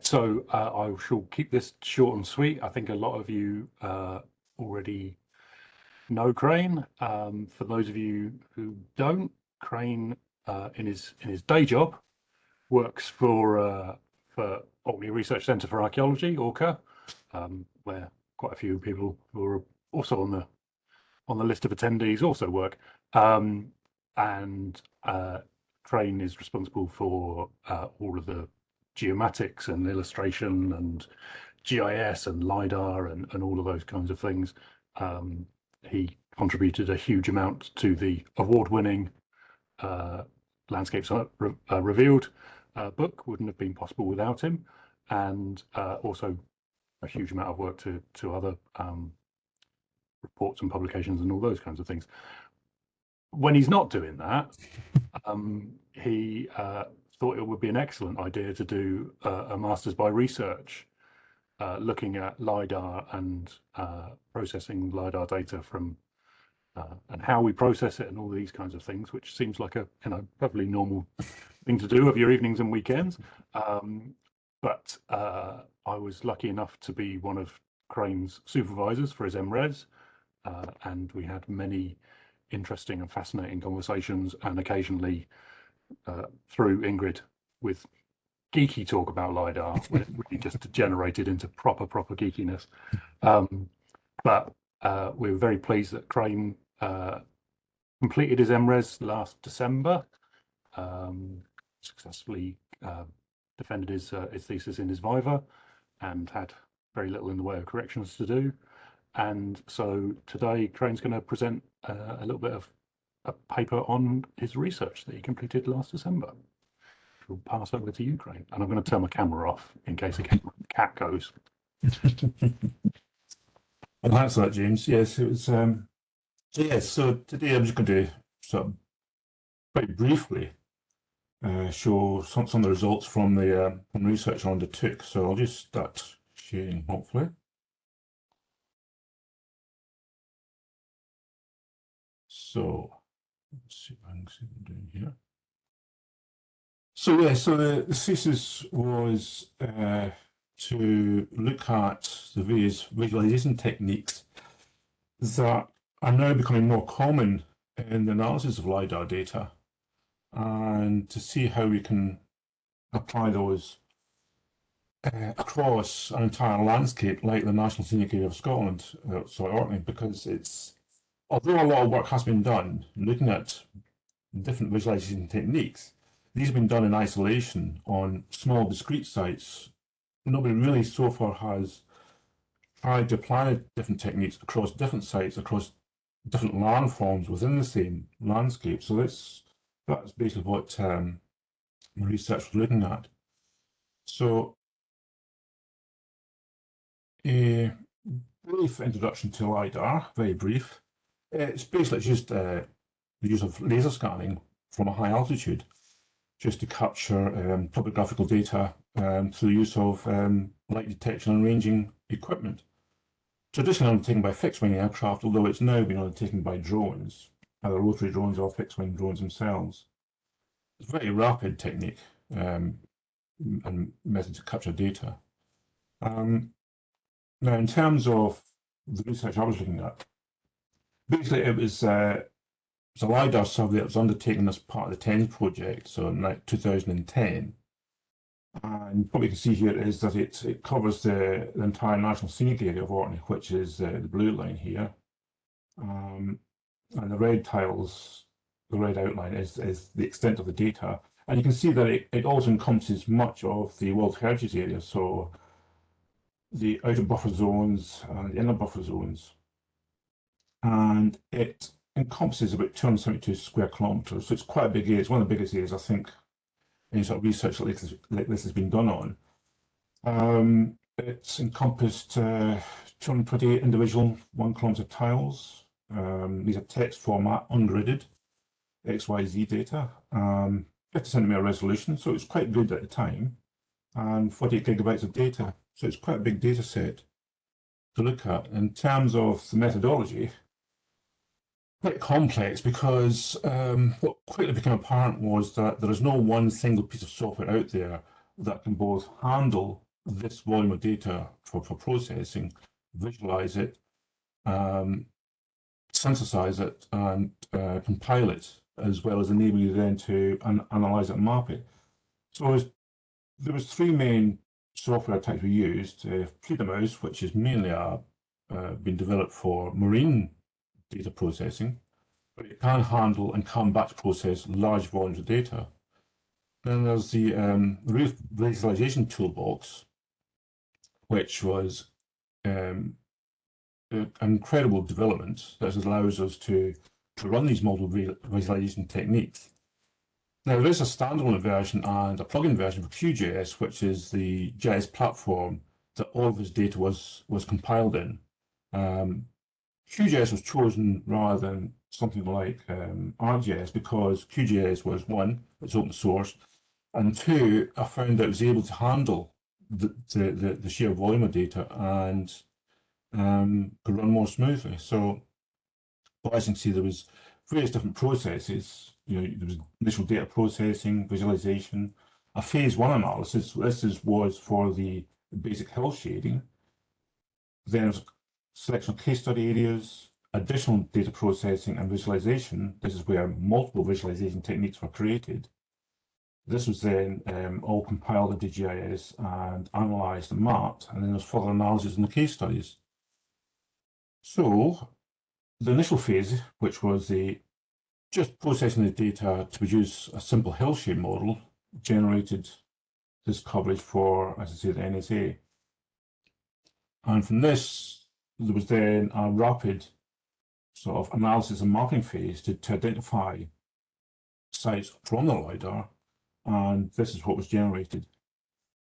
So I shall keep this short and sweet. I think a lot of you already know Crane. For those of you who don't, Crane in his day job works for Orkney Research Centre for Archaeology, Orca, where quite a few people who are also on the list of attendees also work. And Crane is responsible for all of the geomatics and illustration and GIS and LiDAR and all of those kinds of things. He contributed a huge amount to the award-winning Landscapes Revealed book. Wouldn't have been possible without him, and also a huge amount of work to other reports and publications and all those kinds of things. When he's not doing that, he thought it would be an excellent idea to do a Masters by Research looking at LiDAR and processing LiDAR data from and how we process it and all these kinds of things, which seems like a perfectly normal thing to do of your evenings and weekends. But I was lucky enough to be one of Crane's supervisors for his MRes, and we had many interesting and fascinating conversations, and occasionally through Ingrid with geeky talk about LiDAR when it really just degenerated into proper geekiness. But we were very pleased that Crane completed his MRes last December, successfully defended his thesis in his Viva, and had very little in the way of corrections to do. And so today Crane's going to present a little bit of a paper on his research that he completed last December. We'll pass over to you, Crane, and I'm going to turn my camera off in case a cat goes. Well, thanks for that, James. Yes, it was. So today I'm just going to sort of quite briefly show some of the results from the research I undertook. So I'll just start sharing, hopefully. So let's see if I can see what I'm doing here. So yeah, so the thesis was to look at the various visualization techniques that are now becoming more common in the analysis of LiDAR data, and to see how we can apply those across an entire landscape like the National Scenic Area of Scotland, Orkney, because although a lot of work has been done looking at different visualization techniques, these have been done in isolation on small discrete sites. Nobody really so far has tried to apply different techniques across different sites, across different landforms within the same landscape. So that's basically what my research was looking at. So a brief introduction to LiDAR, very brief. It's basically just the use of laser scanning from a high altitude, just to capture topographical data through the use of light detection and ranging equipment. Traditionally undertaken by fixed-wing aircraft, although it's now been undertaken by drones, either rotary drones or fixed-wing drones themselves. It's a very rapid technique and method to capture data. Now, in terms of the research I was looking at, basically it was a LiDAR survey that was undertaken as part of the TENS project, so in 2010. And what we can see here is that it covers the entire National Scenic Area of Orkney, which is the blue line here. And the red tiles, the red outline is the extent of the data. And you can see that it also encompasses much of the World Heritage Area, so the outer buffer zones and the inner buffer zones. And it encompasses about 272 square kilometres, so it's quite a big area. It's one of the biggest areas, I think, any sort of research like this has been done on. It's encompassed 228 individual 1 kilometre tiles. These are text format, ungridded, XYZ data, 50 centimetre resolution, so it's quite good at the time, and 48 gigabytes of data. So it's quite a big data set to look at. In terms of the methodology, quite complex, because what quickly became apparent was that there is no one single piece of software out there that can both handle this volume of data for processing, visualize it, synthesize it, and compile it, as well as enable you then to analyze it and map it. So there was three main software types we used. FreedomMouse, which is mainly been developed for marine data processing, but it can handle and can batch process large volumes of data. Then there's the visualization toolbox, which was an incredible development that allows us to run these multiple visualization techniques. Now, there is a standalone version and a plugin version for QGIS, which is the GIS platform that all of this data was compiled in. QGIS was chosen rather than something like ArcGIS because QGIS was, one, it's open source, and two, I found that it was able to handle the sheer volume of data and could run more smoothly. So, as you can see, there was various different processes. There was initial data processing, visualization, a phase one analysis. This was for the basic hill shading. Then there's selection of case study areas, additional data processing and visualization. This is where multiple visualization techniques were created. This was then all compiled into GIS and analysed and mapped, and then there's further analysis in the case studies. So the initial phase, which was just processing the data to produce a simple Hillshade model, generated this coverage for, as I say, the NSA. And from this, there was then a rapid sort of analysis and mapping phase to identify sites from the LiDAR, and this is what was generated.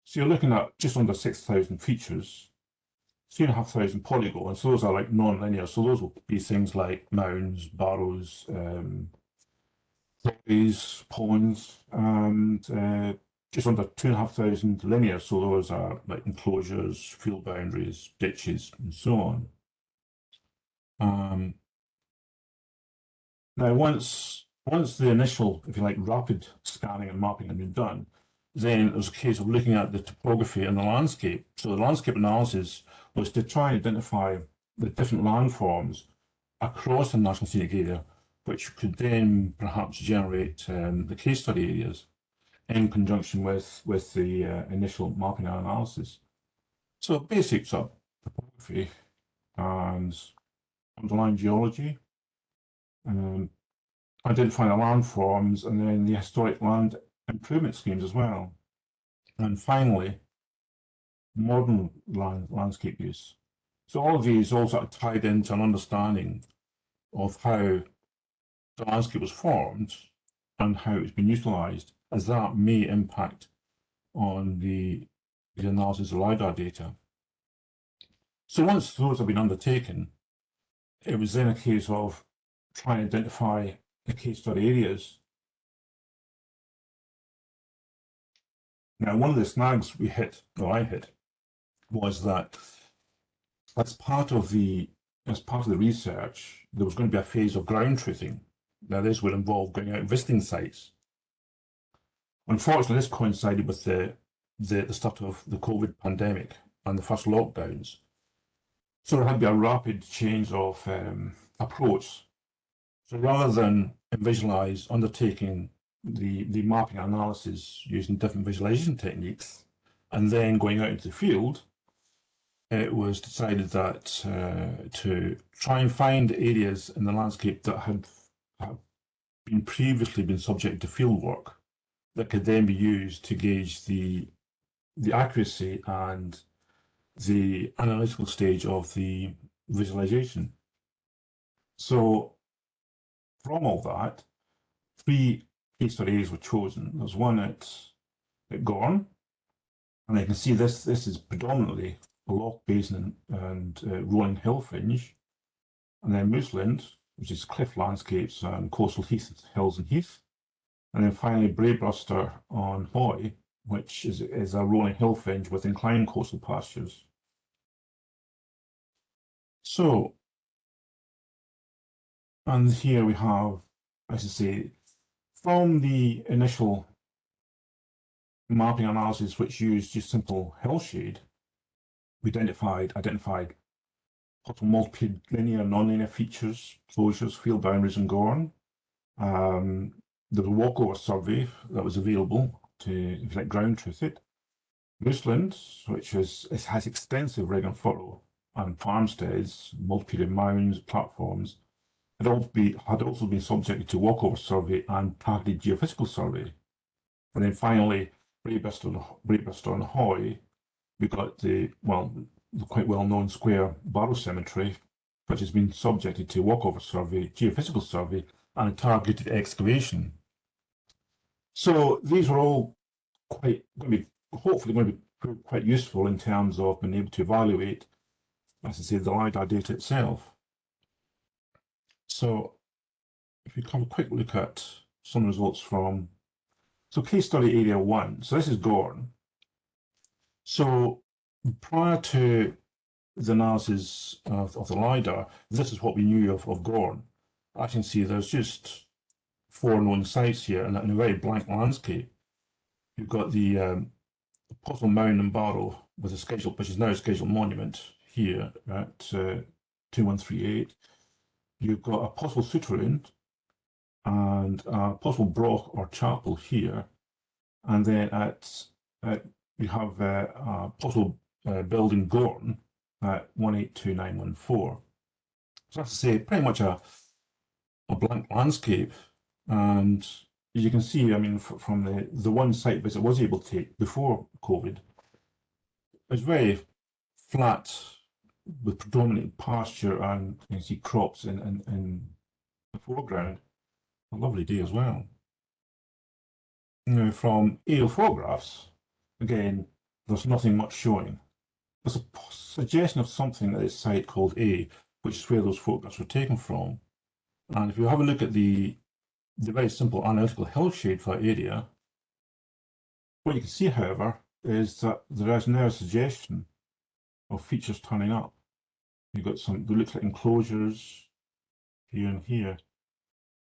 So you're looking at just under 6,000 features, 3,500 polygons, so those are like non-linear, so those will be things like mounds, barrows, quarries, ponds, and just under 2,500 linear, so those are like enclosures, field boundaries, ditches, and so on. Now, once the initial, if you like, rapid scanning and mapping had been done, then it was a case of looking at the topography and the landscape. So the landscape analysis was to try and identify the different landforms across the National Scenic Area, which could then perhaps generate the case study areas in conjunction with the initial mapping and analysis. So basics of topography and underlying geology, identifying the landforms, and then the historic land improvement schemes as well. And finally, modern landscape use. So all of these all sort of tied into an understanding of how the landscape was formed and how it's been utilised, as that may impact on the analysis of LiDAR data. So once those have been undertaken, it was then a case of trying to identify the case study areas. Now, one of the snags I hit, was that as part of the research, there was going to be a phase of ground truthing. Now, this would involve going out and visiting sites. Unfortunately, this coincided with the start of the COVID pandemic and the first lockdowns. So there had to be a rapid change of approach. So rather than visualize undertaking the mapping analysis using different visualization techniques and then going out into the field, it was decided that to try and find areas in the landscape that had previously been subject to field work that could then be used to gauge the accuracy and the analytical stage of the visualization. So from all that, 3 case study areas were chosen. There's one at Gorn, and you can see this is predominantly a loch basin and rolling hill fringe, and then Mooseland, which is cliff landscapes and coastal hills and heath, and then finally Braybuster on Hoy, which is a rolling hill fringe with inclined coastal pastures. So, and here we have, as I say, from the initial mapping analysis which used just simple Hillshade. We identified possible multilinear, nonlinear features, closures, field boundaries, and Gorn. There was a walkover survey that was available to, if you like, ground truth it. Mooseland, it has extensive rig and furrow and farmsteads, multi-period mounds, platforms, had also been subjected to walkover survey and targeted geophysical survey. And then finally, Braybristol and Hoy, we got the quite well-known square barrow cemetery, which has been subjected to walkover survey, geophysical survey, and a targeted excavation. So these are all hopefully going to be quite useful in terms of being able to evaluate, as I say, the LiDAR data itself. So if we have a quick look at some results from, case study area 1. So this is Gorn. So prior to the analysis of the LiDAR, this is what we knew of Gorn. As you can see, there's just 4 known sites here in a very blank landscape. You've got the possible mound and barrow with a scheduled, which is now a scheduled monument here at 2138. You've got a possible souterrain and a possible broch or chapel here, and then we have a possible building Gorn at 182914. So that's to say, pretty much a blank landscape. And as you can see, I mean, from the one site visit I was able to take before COVID, it's very flat with predominant pasture, and you can see crops in the foreground. A lovely day as well. Now, from aerial photographs, again, there's nothing much showing. There's a suggestion of something at this site called A, which is where those photographs were taken from. And if you have a look at the very simple analytical Hillshade for that area, what you can see, however, is that there is now a suggestion of features turning up. You've got some, it looks like enclosures here and here.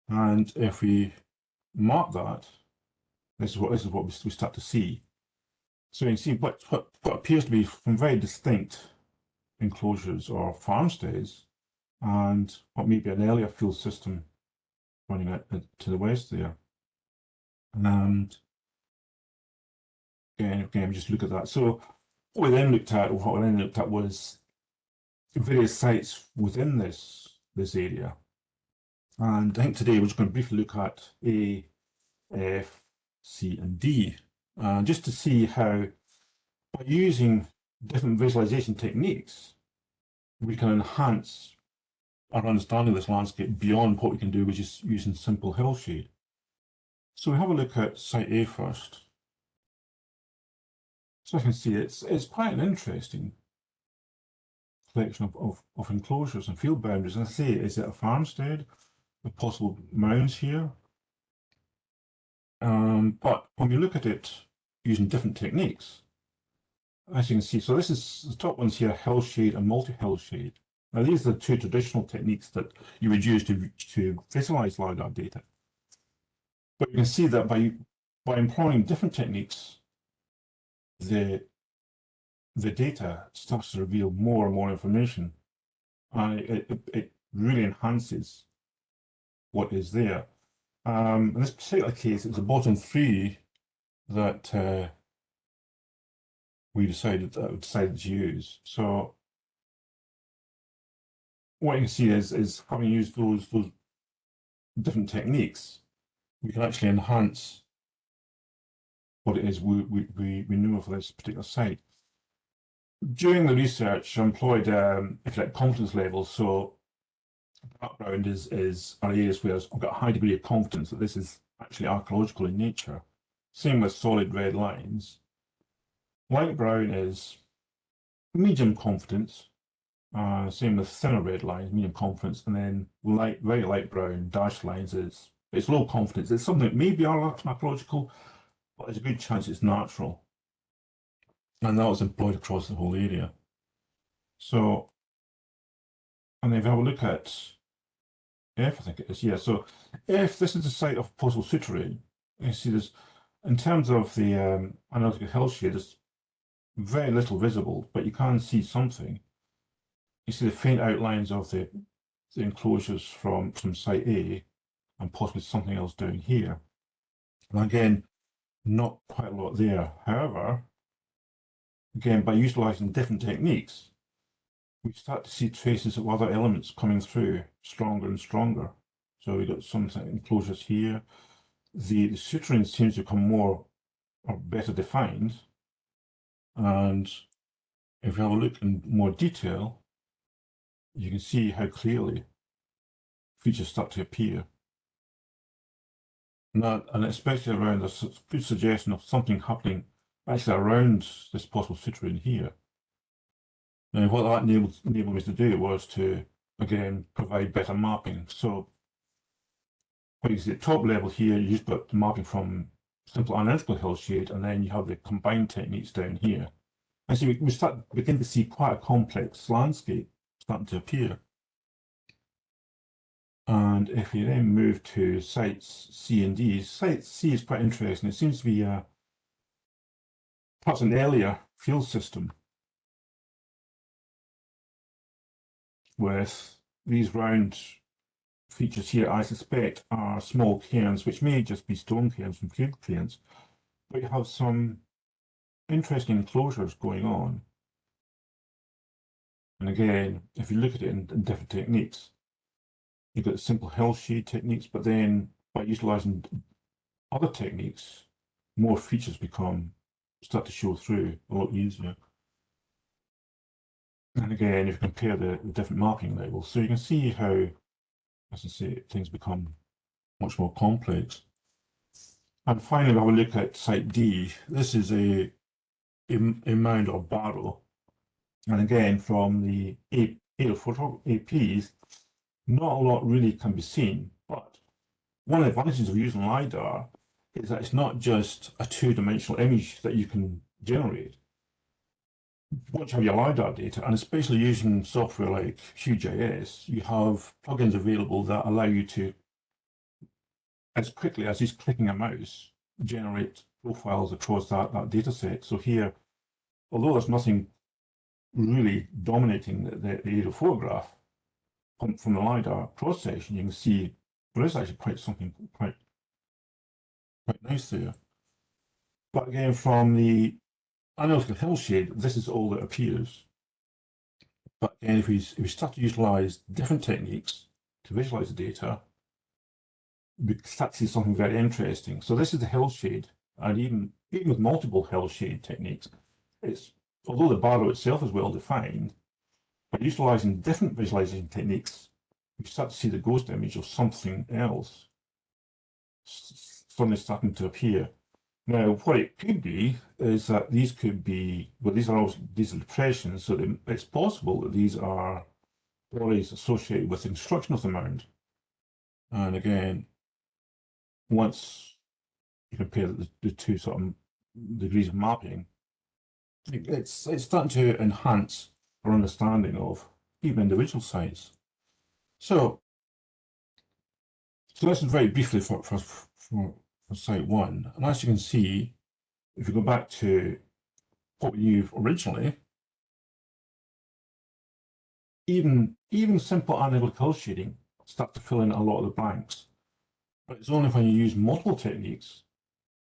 And if we mark that, this is what we start to see. So you can see what appears to be from very distinct enclosures or farmsteads, and what may be an earlier field system running out to the west there. And again, we just look at that. So what we then looked at was various sites within this area. And I think today we're just going to briefly look at A, F, C, and D, just to see how, by using different visualization techniques, we can enhance our understanding of this landscape beyond what we can do with just using simple Hillshade. So we have a look at site A first. So I can see it's quite an interesting collection of enclosures and field boundaries. And I say, is it a farmstead with possible mounds here? But when we look at it using different techniques, as you can see, so this is the top ones here, Hillshade and multi-Hillshade. Now these are the two traditional techniques that you would use to visualize LiDAR data. But you can see that by employing different techniques, the data starts to reveal more and more information, and it really enhances what is there. In this particular case, it's the bottom 3 that we decided to use. So what you can see is having used those different techniques, we can actually enhance what it is we know for this particular site. During the research, I employed, if you like, confidence levels. So background is are areas where I've got a high degree of confidence that this is actually archaeological in nature. Same with solid red lines. Light brown is medium confidence. Same with thinner red lines, medium confidence, and then very light brown dashed lines it's low confidence. It's something that may be archaeological, but there's a good chance it's natural. And that was employed across the whole area. So, and then if you have a look at F, I think it is, yeah. So if this is the site of possible souterrain, you see there's In terms of the analytical hillshade, there's very little visible, but you can see something. You see the faint outlines of the enclosures from site A and possibly something else down here. And again, not quite a lot there. However, again, by utilizing different techniques, we start to see traces of other elements coming through stronger and stronger. So we've got some enclosures here. The suturing seems to become more or better defined. And if you have a look in more detail, you can see how clearly features start to appear. And especially around a good suggestion of something happening actually around this possible suturing here. Now, what that enabled me to do was to, again, provide better mapping. So, what you see at the top level here, you've got the mapping from simple analytical hillshade, and then you have the combined techniques down here. And so we begin to see quite a complex landscape starting to appear. And if you then move to sites C and D, site C is quite interesting. It seems to be perhaps an earlier field system with these round features here, I suspect, are small cairns, which may just be stone cairns from cube cairns, but you have some interesting enclosures going on. And again, if you look at it in different techniques, you've got simple hillshade techniques, but then by utilizing other techniques, more features start to show through a lot easier. And again, if you compare the different mapping levels, so you can see how, as I say, things become much more complex. And finally, we have a look at site D. This is a mound or barrow. And again, from the aerial photo APs, not a lot really can be seen. But one of the advantages of using LiDAR is that it's not just a two-dimensional image that you can generate. Once you have your LiDAR data, and especially using software like QGIS, you have plugins available that allow you to, as quickly as just clicking a mouse, generate profiles across that data set. So here, although there's nothing really dominating the aerial photograph from the LiDAR cross-section, you can see there is actually something quite nice there. But again, from the analytical hillshade, this is all that appears. But again, if we start to utilize different techniques to visualize the data, we start to see something very interesting. So this is the hillshade, and even with multiple hillshade techniques, although the barrow itself is well defined, by utilizing different visualization techniques, we start to see the ghost image of something else suddenly starting to appear. Now, what it could be is that these could be, well, these are depressions, so it's possible that these are bodies associated with the construction of the mound. And again, once you compare the two sort of degrees of mapping, it's starting to enhance our understanding of even individual sites. So this is very briefly for site one. And as you can see, if you go back to what we knew originally, even simple analytical shading start to fill in a lot of the blanks. But it's only when you use multiple techniques,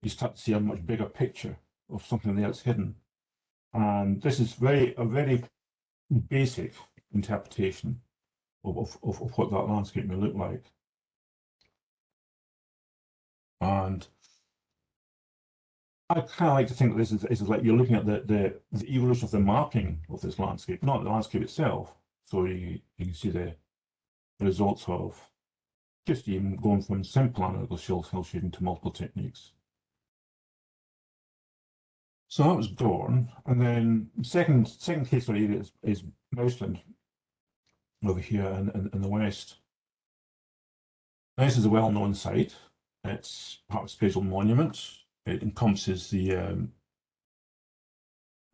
you start to see a much bigger picture of something there that's hidden. And this is a very basic interpretation of what that landscape may look like. And I kind of like to think that this is like you're looking at the evolution of the mapping of this landscape, not the landscape itself. So you can see the results of just even going from simple analytical hill shading to multiple techniques. So that was Dorn, and then second case study is Mouseland over here in the west. Now, this is a well-known site. It's part of a special monument. It encompasses the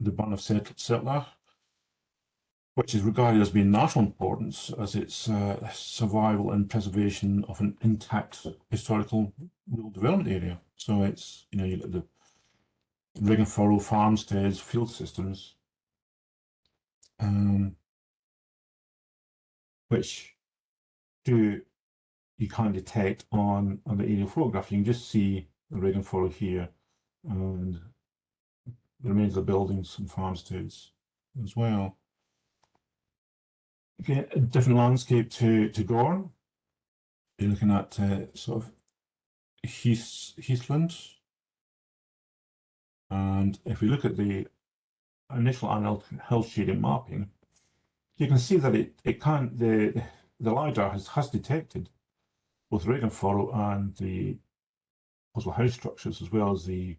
Burn of Settler. which is regarded as being national importance as its survival and preservation of an intact historical rural development area. So it's, you know, you got the rig and furrow farmsteads, field systems, which you can't detect on the aerial photograph. You can just see the rig and furrow here and the remains of the buildings and farmsteads as well. Okay, a different landscape to Gorn. You're looking at sort of heathland. And if we look at the initial Hillshade mapping, you can see that the LiDAR has detected both rig and furrow and the coastal house structures, as well as the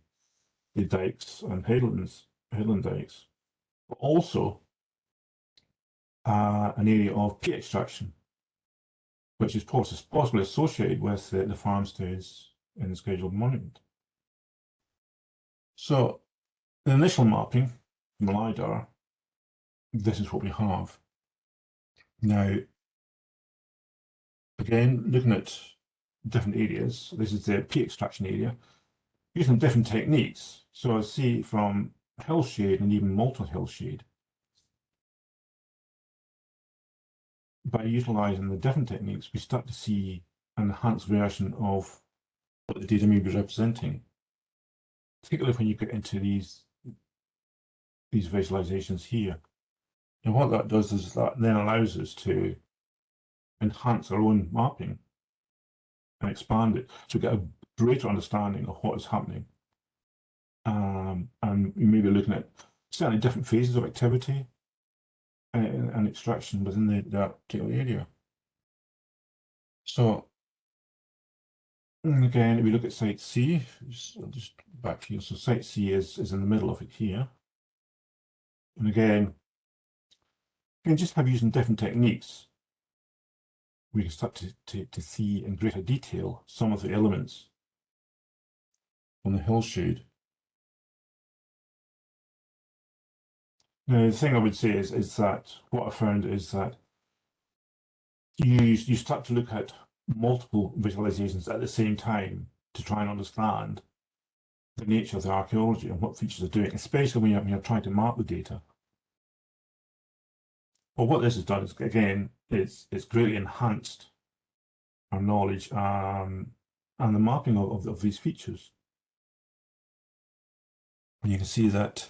dikes and headland dikes, but also an area of peat extraction, which is possibly associated with the farmsteads in the scheduled monument. So the initial mapping from the LiDAR, this is what we have. Now, again, looking at different areas, this is the peat extraction area, using different techniques. So I see from Hillshade and even multi-Hillshade, by utilising the different techniques, we start to see an enhanced version of what the data may be representing, particularly when you get into these visualizations here. And what that does is that then allows us to enhance our own mapping and expand it to get a greater understanding of what is happening. And we may be looking at certainly different phases of activity and extraction within that particular area. So again, if we look at Site C, just back here, so Site C is in the middle of it here. And again, you can just have using different techniques, we can start to see in greater detail some of the elements on the hillshade. Now, the thing I would say is that what I found is that you start to look at multiple visualizations at the same time to try and understand the nature of the archaeology and what features are doing, especially when you're trying to map the data. But what this has done is, again, it's greatly enhanced our knowledge and the mapping of these features. And you can see that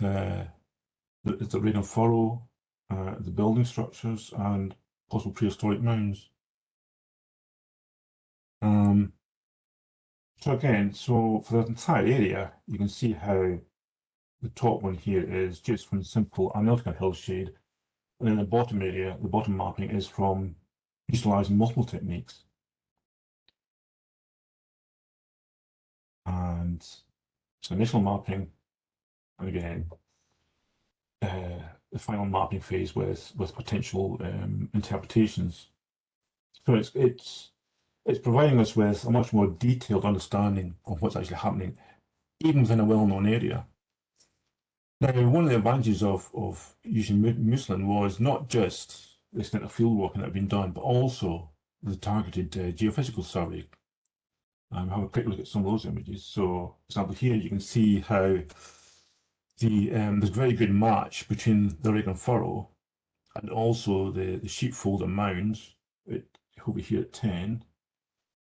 it's the rig and furrow, the building structures, and possible prehistoric mounds. So again, so for the entire area, you can see how the top one here is just from simple analytical hillshade, and then the bottom area, the bottom mapping is from utilising multiple techniques. And so initial mapping, and again, the final mapping phase with potential interpretations. So it's providing us with a much more detailed understanding of what's actually happening, even within a well-known area. Now, one of the advantages of using Muslin was not just the extent of field work that had been done, but also the targeted geophysical survey. Have a quick look at some of those images. So, for example, here you can see how there's a very good match between the rig and furrow and also the sheepfold and mounds over here at 10,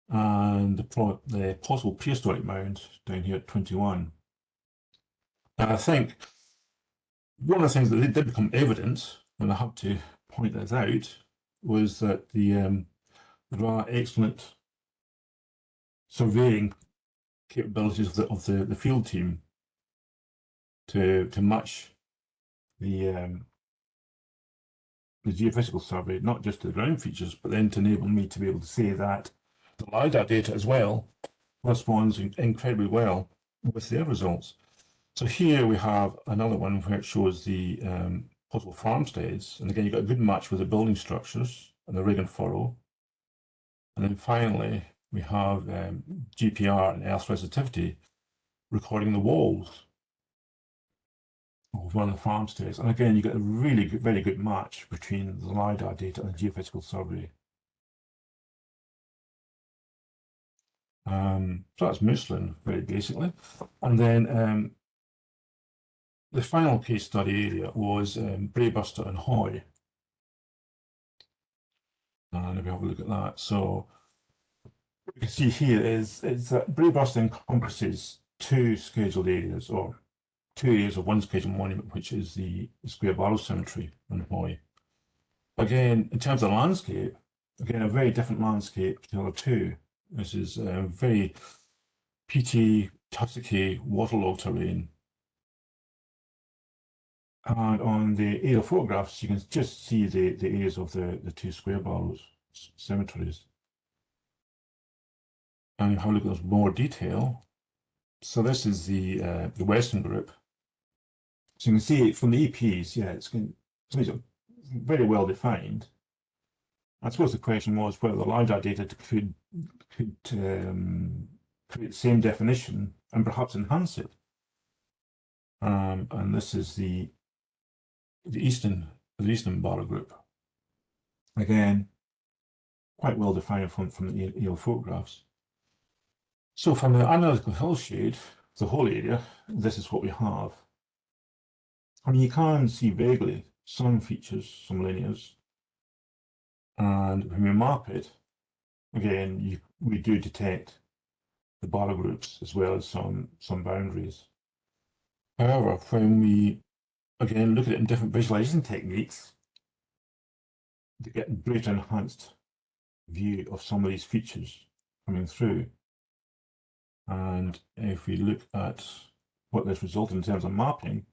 and the possible prehistoric mound down here at 21. And I think one of the things that did become evident, and I have to point this out, was that there are excellent surveying capabilities of the field team to match the geophysical survey, not just to the ground features, but then to enable me to be able to say that the LiDAR data as well corresponds incredibly well with their results. So here we have another one where it shows the possible farmsteads, and again you've got a good match with the building structures and the rig and furrow. And then finally we have GPR and earth resistivity recording the walls. of one of the farmsteads. And again, you get a really good, very good match between the LiDAR data and the geophysical survey. So that's Mooseland, very basically. And then the final case study area was Braybuster and Hoy. And if we have a look at that, so what you can see here is that Braybuster encompasses two scheduled areas, or two areas of one scheduled monument, which is the Square Barrow Cemetery in Hoy. Again, in terms of the landscape, again, a very different landscape to the other two. This is very peaty, tussocky, waterlogged terrain. And on the aerial photographs, you can just see the areas of the two Square Barrows cemeteries. And have a look at those more detail. So this is the western group. So you can see from the EPs, yeah, it's very well defined. I suppose the question was whether the LiDAR data could create the same definition and perhaps enhance it. And this is the eastern Barrow group. Again, quite well defined from the aerial photographs. So from the analytical hillshade, the whole area, this is what we have. I mean, you can see vaguely some features, some linears, and when we map it, again, we do detect the Barrow groups as well as some boundaries. However, when we again look at it in different visualization techniques, to get a greater enhanced view of some of these features coming through. And if we look at what this resulted in terms of mapping,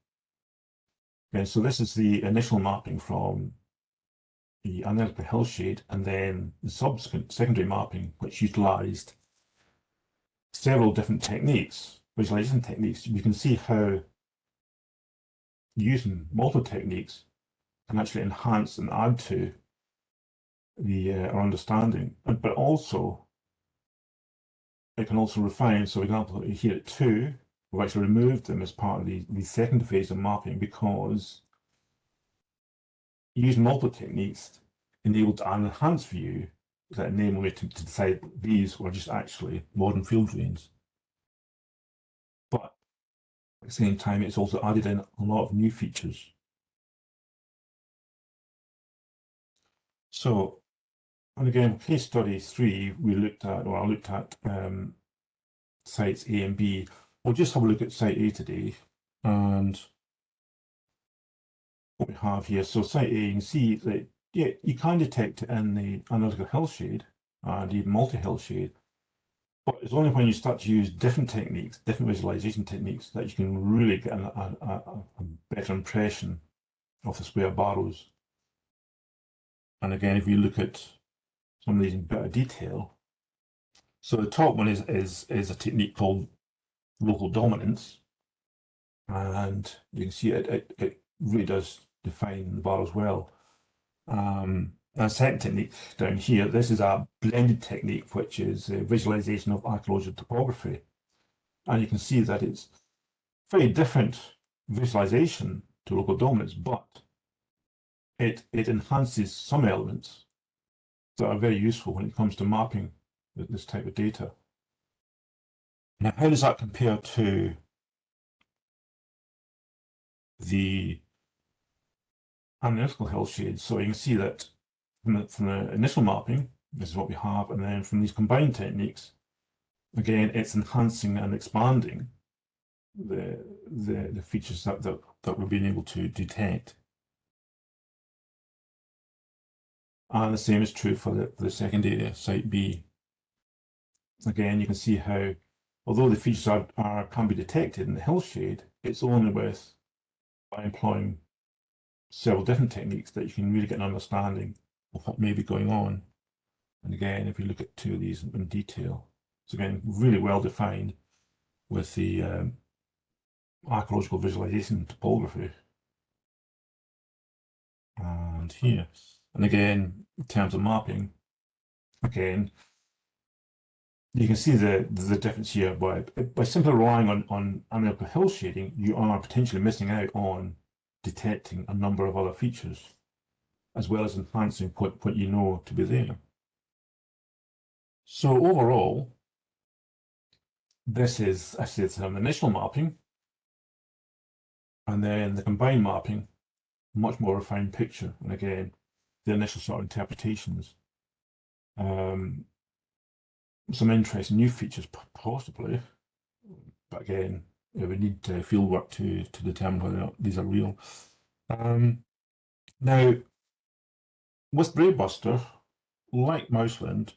okay, so this is the initial mapping from the analytical hillshade, and then the subsequent secondary mapping, which utilized several different techniques, visualization techniques. You can see how using multiple techniques can actually enhance and add to our understanding, but also it can also refine. So, for example, here at 2, we've actually removed them as part of the second phase of mapping because using multiple techniques enabled an enhanced view that enabled me to decide these were just actually modern field drains. But at the same time, it's also added in a lot of new features. So, and again, case study 3, I looked at sites A and B. We'll just have a look at site A today and what we have here. So site A, you can see that, yeah, you can detect it in the analytical hillshade and even multi-hillshade, but it's only when you start to use different techniques, different visualization techniques, that you can really get a better impression of the square barrows. And again, if you look at some of these in better detail, so the top one is a technique called local dominance, and you can see it really does define the barrows well. And second technique down here, this is a blended technique, which is a visualization of archaeological topography. And you can see that it's very different visualization to local dominance, but it enhances some elements that are very useful when it comes to mapping this type of data. Now, how does that compare to the analytical hillshade? So you can see that from the initial mapping, this is what we have, and then from these combined techniques, again, it's enhancing and expanding the features that we've been able to detect. And the same is true for the second area, site B. Again, you can see how, although the features can be detected in the hillshade, it's only by employing several different techniques that you can really get an understanding of what may be going on. And again, if you look at 2 of these in detail, it's again really well defined with the archaeological visualization topography. And here, and again, in terms of mapping, again, you can see the difference here. By simply relying on analytical hill shading, you are potentially missing out on detecting a number of other features, as well as enhancing what you know to be there. So overall, this is, I say, some initial mapping, and then the combined mapping, much more refined picture, and again, the initial sort of interpretations. Some interesting new features possibly, but again, we need field work to determine whether these are real. Now, with Braidbuster, like Mouseland,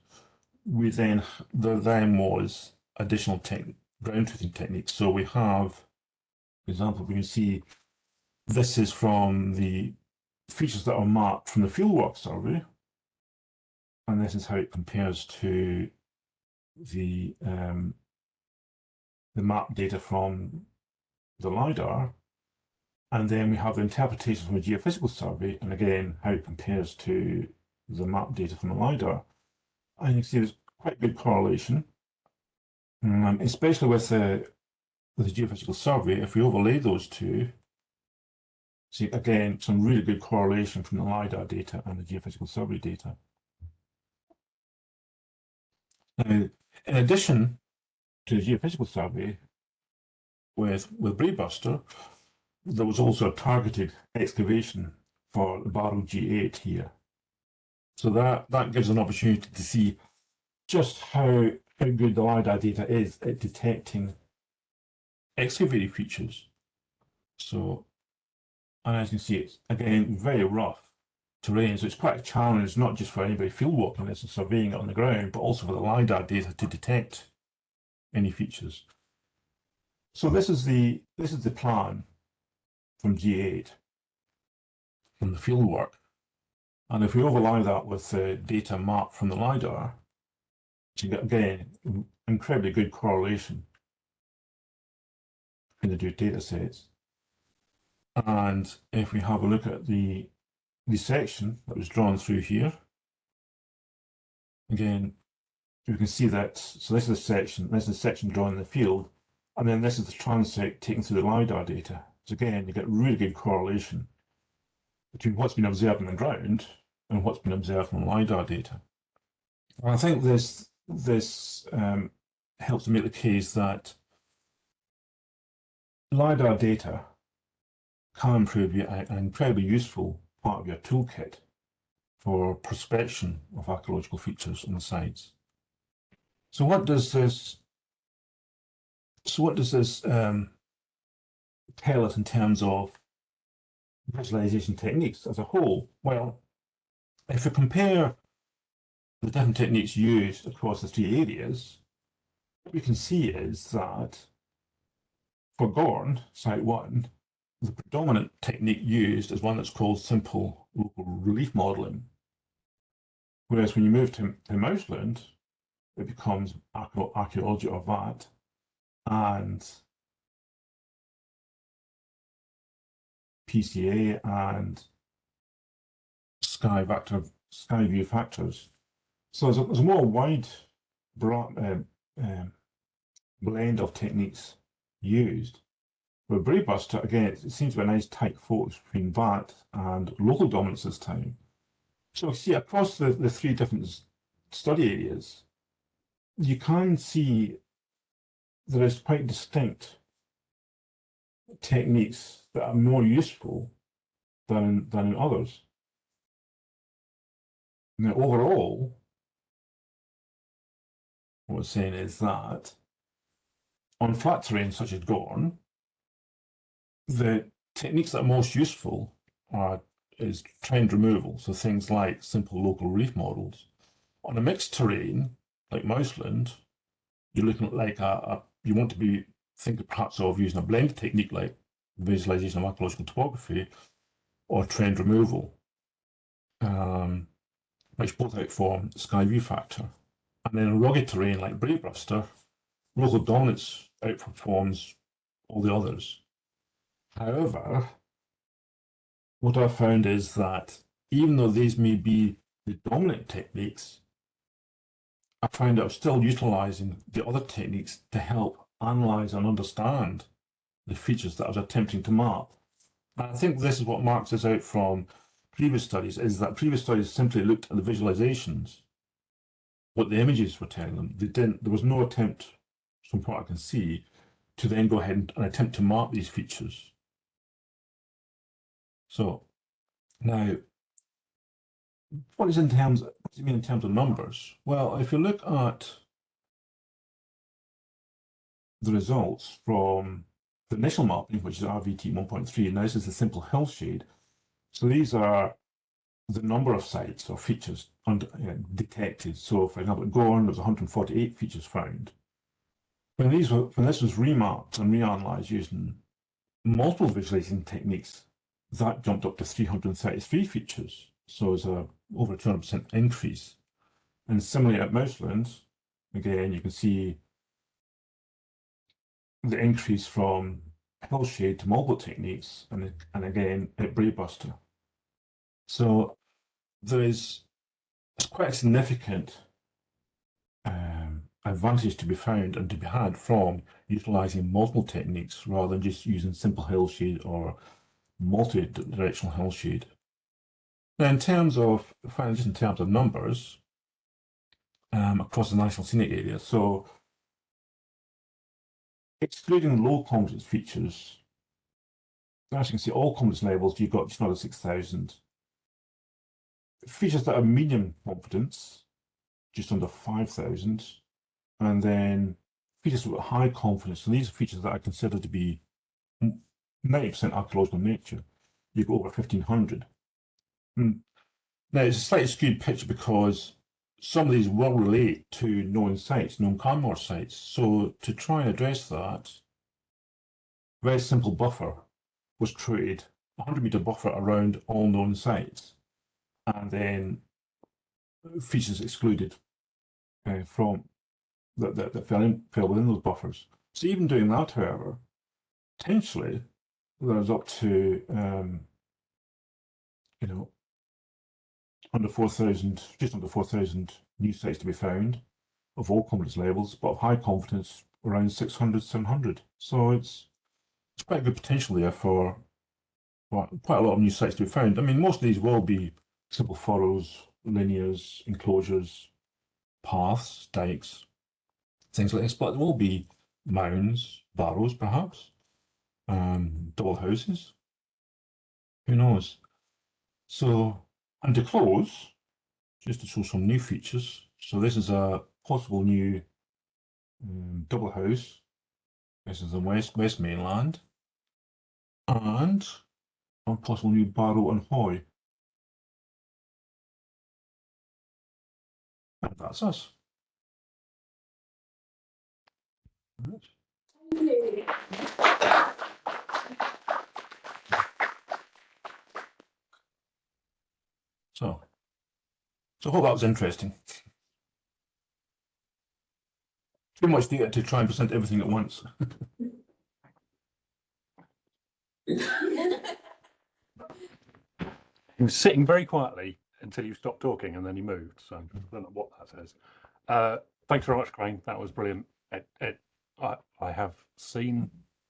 there then was additional ground truthing techniques. So we have, for example, we can see this is from the features that are mapped from the fieldwork survey, and this is how it compares to the map data from the LiDAR. And then we have the interpretation from a geophysical survey, and again, how it compares to the map data from the LiDAR. And you can see there's quite good correlation, especially with the geophysical survey. If we overlay those two, see again, some really good correlation from the LiDAR data and the geophysical survey data. Now, in addition to the geophysical survey, with Braidbuster, there was also a targeted excavation for the Barrow G8 here. So that gives an opportunity to see just how good the LiDAR data is at detecting excavated features. So, and as you can see, it's again very rough terrain, so it's quite a challenge, not just for anybody field walking this and surveying it on the ground, but also for the LiDAR data to detect any features. So this is the plan from G8, from the field work. And if we overlay that with the data map from the LiDAR, you get, again, incredibly good correlation in the two data sets. And if we have a look at the section that was drawn through here, again, you can see that, so this is the section drawn in the field, and then this is the transect taken through the LiDAR data. So again, you get really good correlation between what's been observed on the ground and what's been observed from LiDAR data. And I think this helps to make the case that LiDAR data can prove an incredibly useful part of your toolkit for prospection of archaeological features on the sites. So what does this tell us in terms of visualization techniques as a whole? Well, if we compare the different techniques used across the three areas, what we can see is that for Gorn, Site 1, the predominant technique used is one that's called simple local relief modelling. Whereas when you move to Mouseland, it becomes Archaeology or VAT, and PCA and sky view factors. So there's a more wide blend of techniques used. With Braidbuster, again, it seems to be a nice tight focus between VAT and local dominance this time. So see, across the three different study areas, you can see there is quite distinct techniques that are more useful than in others. Now, overall, what we're saying is that on flat terrain such as Gorn, the techniques that are most useful is trend removal, so things like simple local reef models. On a mixed terrain like Mouseland, you're looking at like you want to be thinking perhaps of using a blended technique like visualization of archaeological topography or trend removal, which both outform sky view factor. And then in rugged terrain like Braidbuster, local dominance outperforms all the others. However, what I've found is that even though these may be the dominant techniques, I found I was still utilising the other techniques to help analyse and understand the features that I was attempting to map. And I think this is what marks us out from previous studies, is that previous studies simply looked at the visualizations, what the images were telling them. There was no attempt, from what I can see, to then go ahead and attempt to map these features. So now, what does it mean in terms of numbers? Well, if you look at the results from the initial mapping, which is RVT 1.3, and this is the simple Hillshade. So these are the number of sites or features detected. So, for example, at Gorn, there was 148 features found. When this was remapped and reanalyzed using multiple visualization techniques, that jumped up to 333 features. So it's over a 200% increase. And similarly at Mouselands, again, you can see the increase from Hillshade to multiple techniques, and again at Braebuster. So it's quite a significant advantage to be found and to be had from utilizing multiple techniques rather than just using simple Hillshade or multi-directional Hillshade. Now, in terms of numbers across the National Scenic Area, so excluding low confidence features, as you can see, all confidence levels, you've got just under 6,000. Features that are medium confidence, just under 5,000. And then features with high confidence, so these are features that I consider to be 90% archaeological nature, you've got over 1,500. Now, it's a slightly skewed picture because some of these will relate to known sites, known Canmore sites. So to try and address that, a very simple buffer was created, a 100-metre buffer around all known sites, and then features excluded from that fell within those buffers. So even doing that, however, potentially there's up to under 4,000, just under 4,000 new sites to be found of all confidence levels, but of high confidence around 600, 700. So it's quite a good potential there for quite a lot of new sites to be found. I mean, most of these will be simple furrows, linears, enclosures, paths, dikes, things like this, but there will be mounds, barrows perhaps, double houses, who knows. So, and to close, just to show some new features, so this is a possible new double house. This is the west mainland, and a possible new barrow and hoy. And that's us. Right. So I hope that was interesting. Too much data to try and present everything at once. He was sitting very quietly until you stopped talking, and then he moved. So I don't know what that says. Thanks very much, Crane. That was brilliant. I have seen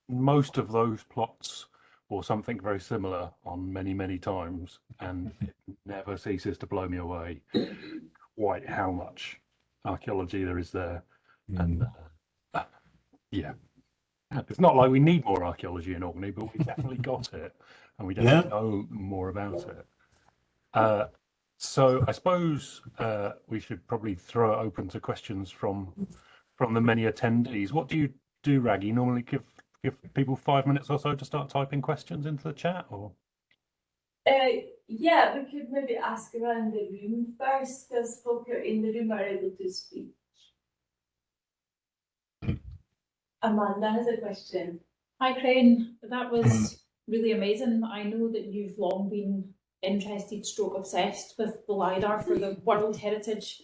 most of those plots or something very similar on many times, and it never ceases to blow me away quite how much archaeology there is there. And yeah, it's not like we need more archaeology in Orkney, but we definitely got it, and we definitely know more about it. So I suppose we should probably throw it open to questions from the many attendees. What do you do, Raggy? Normally give people 5 minutes or so to start typing questions into the chat, or? Yeah, we could maybe ask around the room first, because folk in the room are able to speak. Amanda has a question. Hi, Crane. That was really amazing. I know that you've long been interested, stroke obsessed with the LiDAR for the World Heritage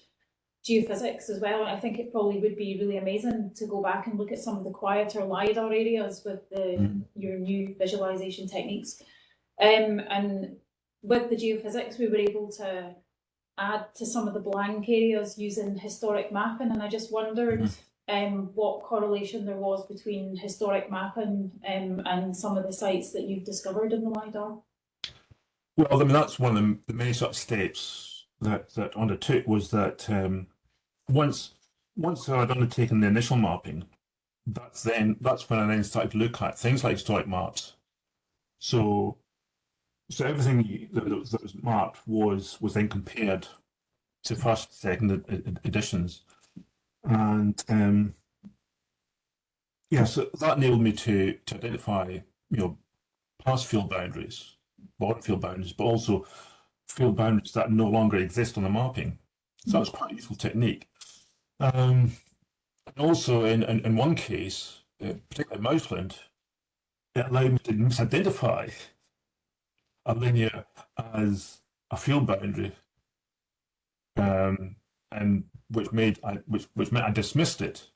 geophysics as well. I think it probably would be really amazing to go back and look at some of the quieter LiDAR areas with your new visualization techniques. And with the geophysics, we were able to add to some of the blank areas using historic mapping, and I just wondered what correlation there was between historic mapping and some of the sites that you've discovered in the LiDAR. Well, I mean, that's one of the many sort of steps that undertook, was that once I'd undertaken the initial mapping, that's when I then started to look at things like historic maps. So everything that was mapped was then compared to first, second editions, and yeah, so that enabled me to identify, past field boundaries, modern field boundaries, but also field boundaries that no longer exist on the mapping. So that was quite a useful technique. And also, in one case, particularly Mouseland, it allowed me to misidentify a linear as a field boundary, and which meant I dismissed it.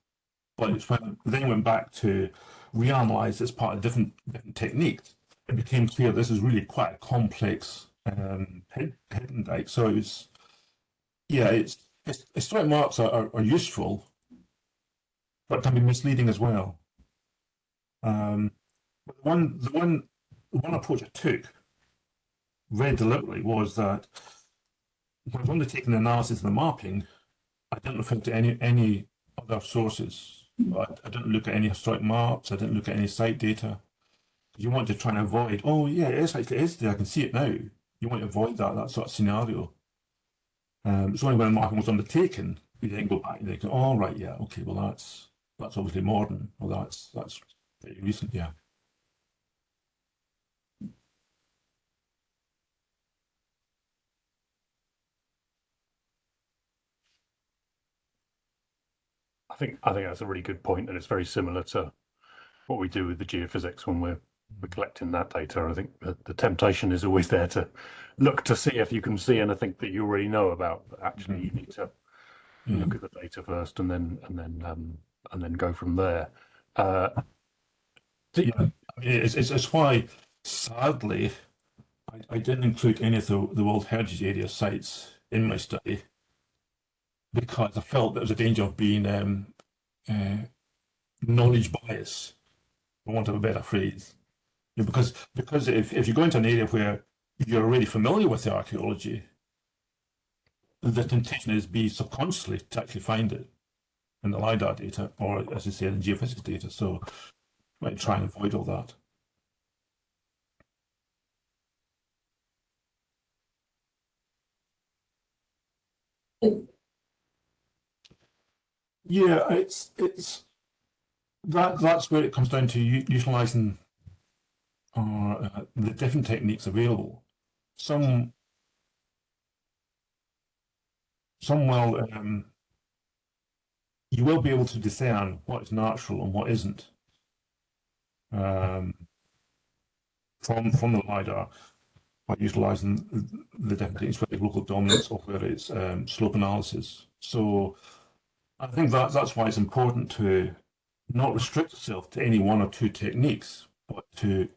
But it's when I then went back to reanalyze as part of different techniques, it became clear this is really quite a complex hidden dike. So it's historic marks are useful, but can be misleading as well. But the one approach I took very deliberately was that when I was undertaking the analysis of the mapping, I didn't refer to any other sources. I didn't look at any historic maps. I didn't look at any site data. You want to try and avoid, oh yeah, it is there, I can see it now. You want to avoid that sort of scenario. It's only when the mapping was undertaken, you then go back and you go, oh right, yeah, okay, well that's obviously modern, or that's very recent, yeah. I think that's a really good point, and it's very similar to what we do with the geophysics when we're collecting that data. I think the temptation is always there to look to see if you can see anything that you already know about, but actually you need to look at the data first and then go from there. Yeah, I mean, it's why, sadly, I didn't include any of the World Heritage Area sites in my study, because I felt there was a danger of being knowledge bias, for want of a better phrase. Because if you go into an area where you're already familiar with the archaeology, the temptation is be subconsciously to actually find it in the LiDAR data, or as you say, in the geophysics data. So I might try and avoid all that. Yeah, that's where it comes down to utilizing the different techniques available. Some will you will be able to discern what is natural and what isn't from the LiDAR by utilizing the different techniques, whether it's local dominance or whether it's slope analysis. So I think that's why it's important to not restrict yourself to any one or two techniques, but to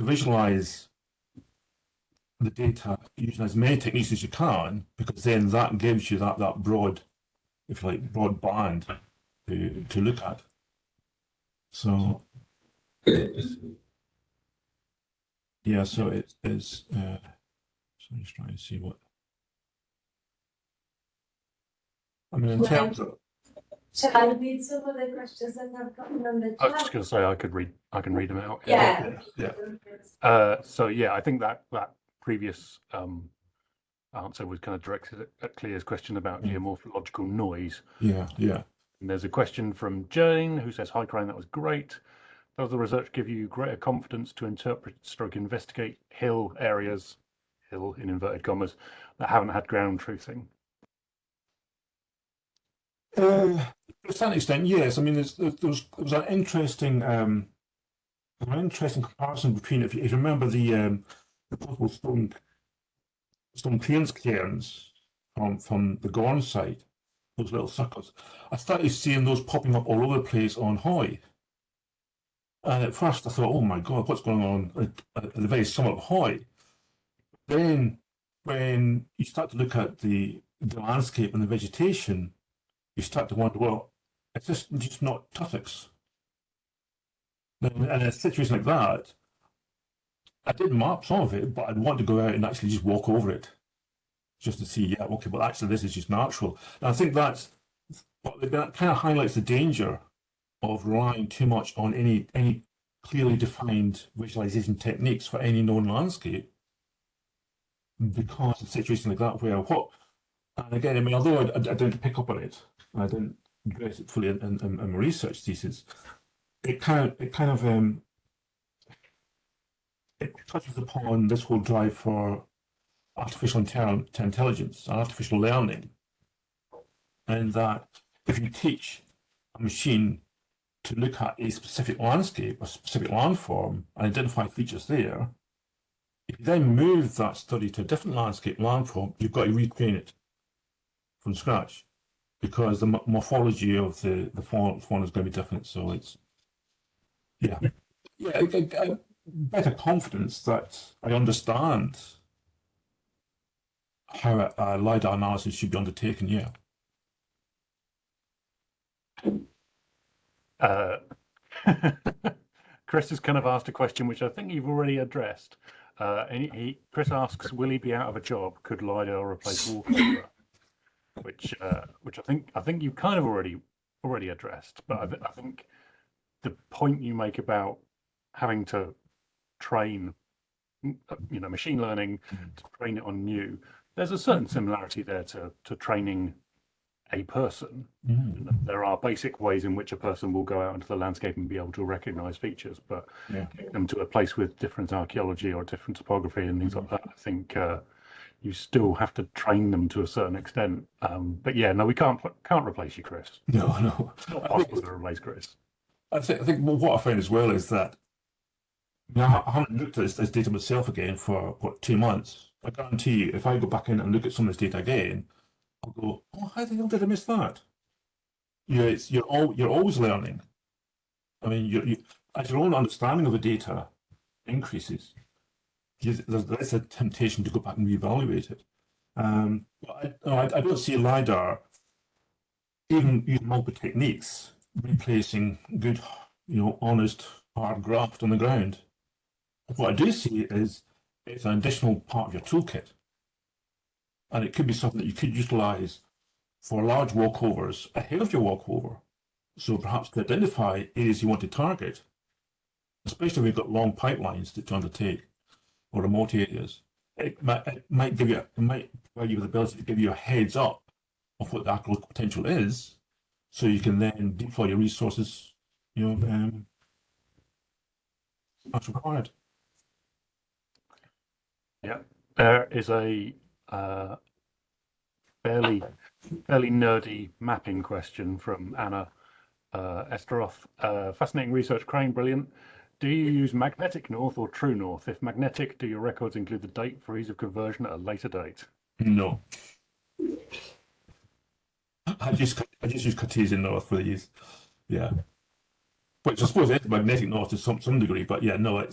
visualize the data using as many techniques as you can, because then that gives you that broad, if you like, broad band to look at. So yeah, so it is. So I'm just trying to see what. I mean, in terms of. Shall I read some of the questions that have come on the chat? I was just going to say I can read them out. Yeah. So yeah, I think that previous answer was kind of directed at Clear's question about geomorphological noise. Yeah. And there's a question from Jane who says, "Hi, Crane, that was great. Does the research give you greater confidence to interpret / investigate hill areas, hill in inverted commas, that haven't had ground truthing?" To a certain extent, yes. I mean, there was an interesting comparison between, if you remember the possible stone cairns from the Gorn site, those little circles. I started seeing those popping up all over the place on Hoy. And at first I thought, oh my God, what's going on at the very summit of Hoy? Then when you start to look at the landscape and the vegetation, you start to wonder, well, it's just not tussocks. And in a situation like that, I did map some of it, but I'd want to go out and actually just walk over it, just to see, yeah, okay, well, actually, this is just natural. And I think that kind of highlights the danger of relying too much on any clearly defined visualization techniques for any known landscape, because of a situation like that where and again, I mean, although I didn't pick up on it, I didn't address it fully in my research thesis, it touches upon this whole drive for artificial intelligence, artificial learning, and that if you teach a machine to look at a specific landscape, a specific landform, and identify features there, if you then move that study to a different landscape landform, you've got to retrain it from scratch, because the morphology of the fauna is going to be different. So it's, yeah, better confidence that I understand how a LiDAR analysis should be undertaken, yeah. Chris has kind of asked a question which I think you've already addressed. Chris asks, will he be out of a job? Could LiDAR replace wallpaper? Which I think you kind of already addressed. But I think the point you make about having to train, machine learning to train it on new, there's a certain similarity there to training a person. There are basic ways in which a person will go out into the landscape and be able to recognize features, but take them to a place with different archaeology or different topography and things like that, I think you still have to train them to a certain extent. But yeah, no, we can't replace you, Chris. No. It's not possible to replace Chris. I think what I find as well is that, now I haven't looked at this data myself again for 2 months. I guarantee you, if I go back in and look at some of this data again, I'll go, oh, how the hell did I miss that? You're always learning. I mean, as your own understanding of the data increases, there's a temptation to go back and reevaluate it. But I don't see LiDAR, even using multiple techniques, replacing good, honest, hard graft on the ground. What I do see is it's an additional part of your toolkit. And it could be something that you could utilize for large walkovers ahead of your walkover. So perhaps to identify areas you want to target, especially if you've got long pipelines to undertake or remote areas, it might provide you with the ability to give you a heads up of what the archaeological potential is, so you can then deploy your resources, as required. Yeah, there is a fairly nerdy mapping question from Anna Esteroth. Fascinating research, Crane, brilliant. Do you use magnetic north or true north? If magnetic, do your records include the date for ease of conversion at a later date? No. I just use Cartesian north for these. Yeah. Which I suppose is magnetic north to some degree, but yeah, no, I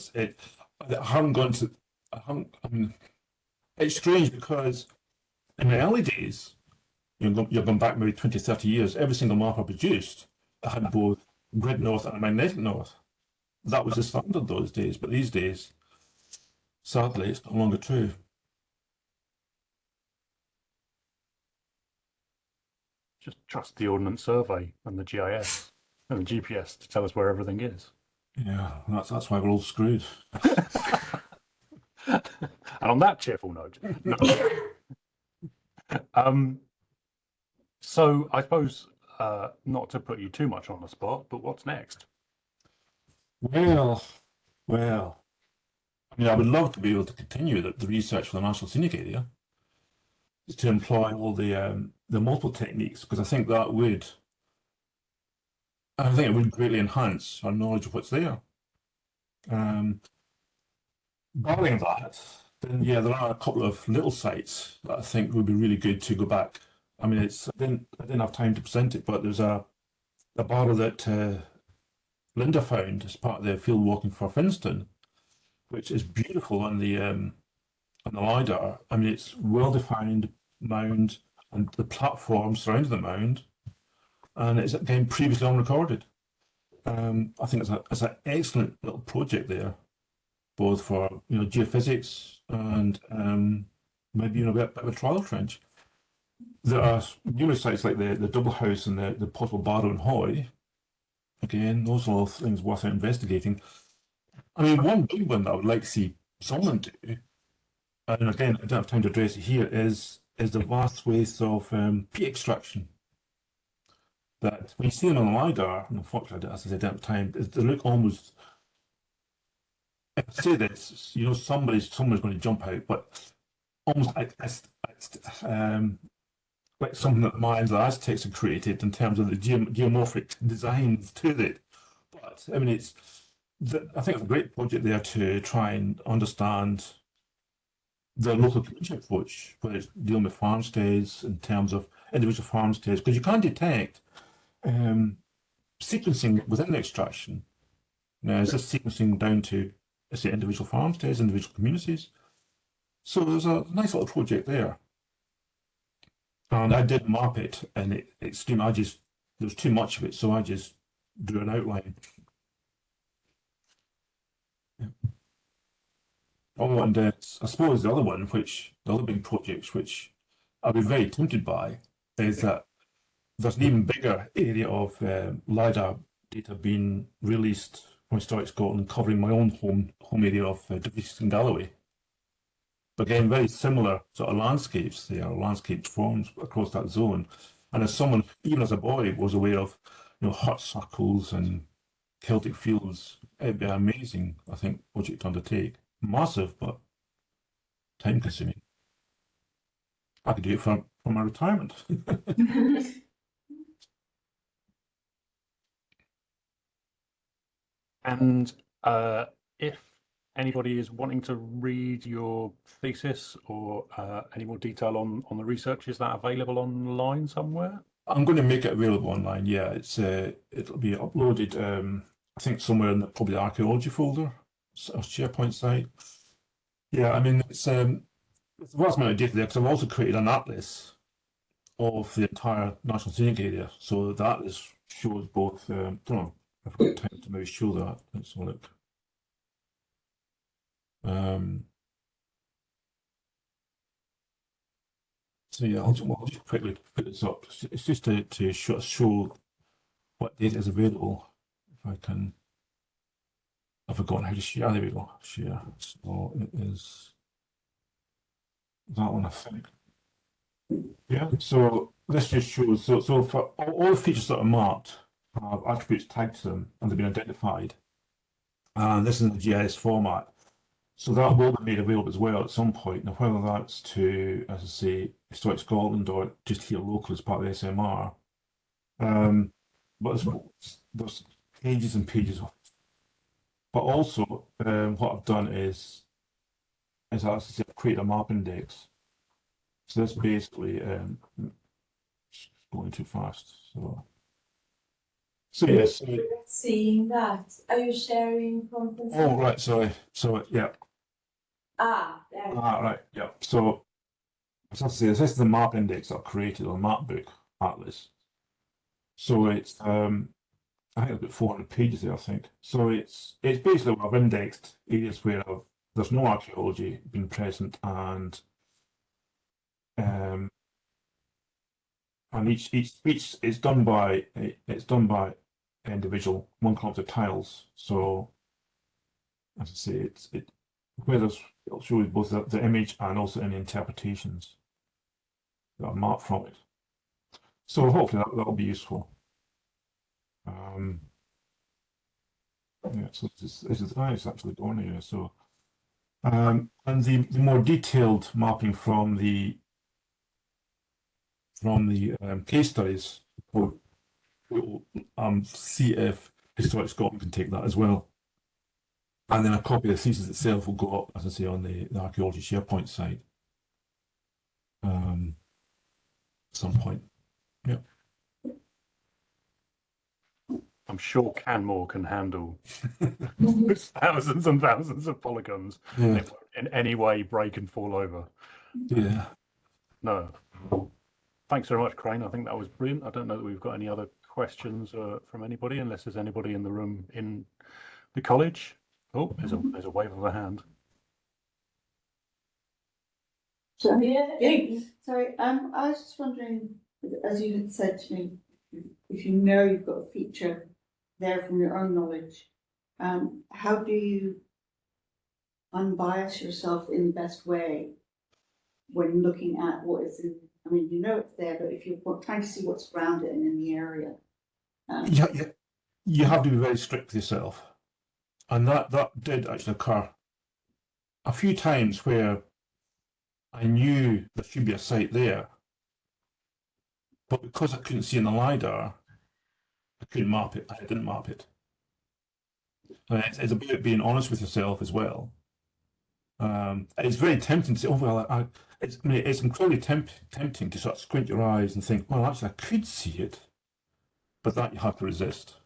haven't gone to. I mean, it's strange because in the early days, you're going back maybe 20, 30 years, every single map I produced had both grid north and magnetic north. That was the standard those days, but these days, sadly, it's no longer true. Just trust the Ordnance Survey and the GIS and the GPS to tell us where everything is. Yeah, that's why we're all screwed. And on that cheerful note, no. So I suppose not to put you too much on the spot, but what's next? Well, I mean, I would love to be able to continue the research for the National Scenic Area, to employ all the multiple techniques, because I think it would greatly enhance our knowledge of what's there. Barring that, then yeah, there are a couple of little sites that I think would be really good to go back. I mean, I didn't have time to present it, but there's a barrow that Linda found as part of the field walking for Finston, which is beautiful on the and the LiDAR, I mean, it's well-defined mound and the platform surrounding the mound, and it's again previously unrecorded. I think it's an excellent little project there, both for geophysics and maybe a bit of a trial trench. There are numerous sites like the Double House and the possible Barrow and Hoy. Again, those are all things worth investigating. I mean, one big one that I would like to see someone do, and again, I don't have time to address it here, is the vast swathes of peat extraction. That when you see them on the LiDAR, and unfortunately, as I said, I don't have time, they look almost, if I say this, someone's going to jump out, but almost like something that Mayans and Aztecs have created in terms of the geomorphic designs to it. But I mean, I think it's a great project there to try and understand the local community approach, whether it's dealing with farmsteads in terms of individual farmsteads, because you can detect sequencing within the extraction. Now, is this sequencing down to, let's say, individual farmsteads, individual communities? So there's a nice little project there. And I did map it, and there was too much of it, so I just drew an outline. Yeah. Oh, and I suppose the other big projects which I'd be very tempted by is that there's an even bigger area of LiDAR data being released from Historic Scotland, covering my own home area of Dumfries and Galloway. Again, very similar sort of landscapes there, landscape forms across that zone. And as someone, even as a boy, was aware of, hut circles and Celtic fields, it'd be amazing, I think, project to undertake. Massive, but time consuming. I could do it for my retirement. And if anybody is wanting to read your thesis or any more detail on the research, is that available online somewhere? I'm going to make it available online. Yeah, it'll be uploaded. I think somewhere in probably the Archaeology folder, or SharePoint site. Yeah, I mean it's a vast amount of data there because I've also created an atlas of the entire National Scenic Area. So the atlas shows both. I don't know if I've got time to maybe show that. Let's have a look. So yeah, I'll just quickly put this up. It's just to show what data is available. If I can, I've forgotten how to share. There we go. Share. So it is that one, I think. Yeah. So this just shows. So for all the features that are marked have attributes tagged to them and they've been identified. And this is in the GIS format. So that will be made available as well at some point. Now, whether that's to, as I say, Historic Scotland or just here local as part of the SMR. But there's pages and pages of it. But also, what I've done is as I say, I've created a map index. So this basically going too fast. So yes. Seeing that, are you sharing content? Oh right, sorry. So yeah. There. Right, yeah. So as I say, this is the map index I've created on map book atlas. So it's I think it's about 400 pages there, I think. So it's basically where I've indexed areas where there's no archaeology been present, and each it's done by individual 1 kilometer tiles. So as I say, it'll show you both the image and also any interpretations that are marked from it. So hopefully that'll be useful. Yeah, so this is actually going here. So and the more detailed mapping from the case studies, we'll see if Historic Scotland can take that as well. And then a copy of the thesis itself will go up, as I say, on the Archaeology SharePoint site at some point. Yeah. I'm sure Canmore can handle thousands and thousands of polygons. Yeah. It won't in any way break and fall over. Yeah. No. Thanks very much, Crane. I think that was brilliant. I don't know that we've got any other questions from anybody, unless there's anybody in the room in the college. Oh, there's a wave of a hand. Sorry. Yeah. Sorry. I was just wondering, as you had said to me, if you know you've got a feature there from your own knowledge, how do you unbias yourself in the best way when looking at what is in? I mean, you know it's there, but if you're trying to see what's around it and in the area, You have to be very strict with yourself, and that did actually occur a few times where I knew there should be a site there, but because I couldn't see in the LiDAR, I couldn't map it. I didn't map it. And it's about being honest with yourself as well. It's very tempting to say, oh, well, it's incredibly tempting to sort of squint your eyes and think, well, actually, I could see it, but that you have to resist.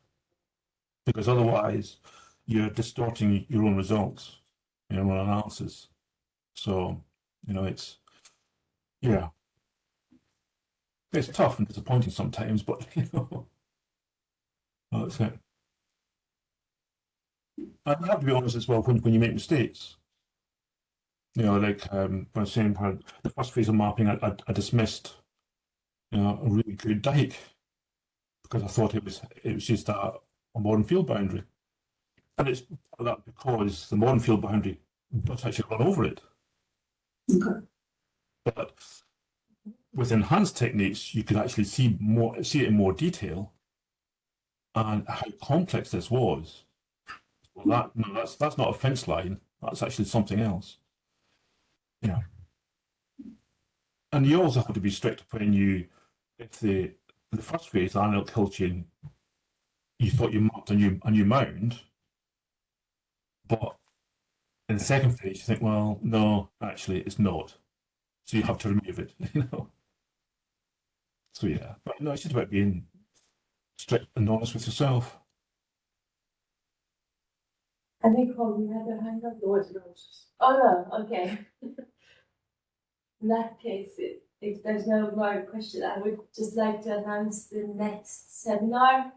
Because otherwise, you're distorting your own results, your own analysis. So, it's tough and disappointing sometimes, but, that's it. And you have to be honest as well when you make mistakes. Like when I was saying, the first phase of mapping, I dismissed, a really good dike because I thought it was just a modern field boundary, and it's that because the modern field boundary does actually run over it. Okay. But with enhanced techniques, you could actually see it in more detail, and how complex this was. Well, that's not a fence line. That's actually something else. Yeah. And you also have to be strict when if the first phase, the Arnold Hill chain, you thought you mapped a new mound, but in the second phase you think, well, no, actually it's not. So you have to remove it, So yeah, but no, it's just about being strict and honest with yourself. I think Paul, you had a hand up. Oh no, okay. In that case, if there's no more question, I would just like to announce the next seminar,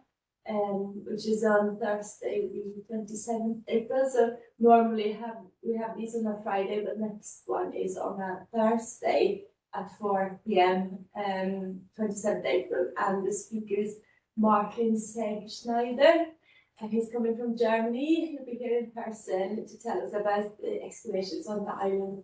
which is on Thursday, the 27th April. So normally we have these on a Friday, but next one is on a Thursday at 4 p.m. 27th April, and the speaker is Martin Schneider. And he's coming from Germany. He'll be here in person to tell us about the excavations on the island.